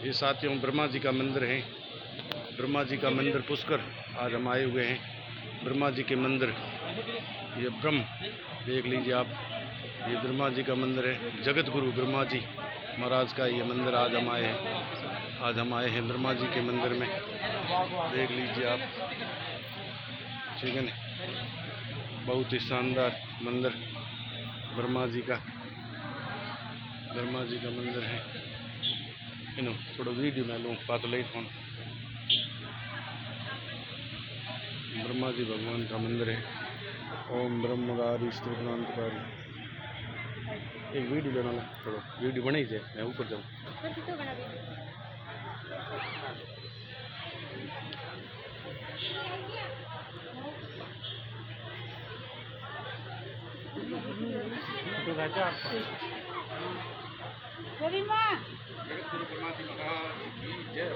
ये साथियों ब्रह्मा जी का मंदिर है। ब्रह्मा जी का मंदिर पुष्कर आज हम आए हुए हैं। ब्रह्मा जी के मंदिर, ये ब्रह्म देख लीजिए आप, ये ब्रह्मा जी का मंदिर है। जगत गुरु ब्रह्मा जी महाराज का ये मंदिर आज हम आए हैं। आज हम आए हैं ब्रह्मा जी के मंदिर में, देख लीजिए आप, ठीक है ना। बहुत ही शानदार मंदिर ब्रह्मा जी का मंदिर है। इनो थोड़ा वीडियो मैं लूँ पातले फोन। ब्रह्मा जी भगवान का मंदिर है। ओम ब्रह्मगारी स्त्रोत्रांतकारी। एक वीडियो लेना ला, थोड़ा वीडियो बनाई जाए, मैं ऊपर जाऊँ। तो राजा जगत गुरु ब्रह्मा जी महाराज की जय।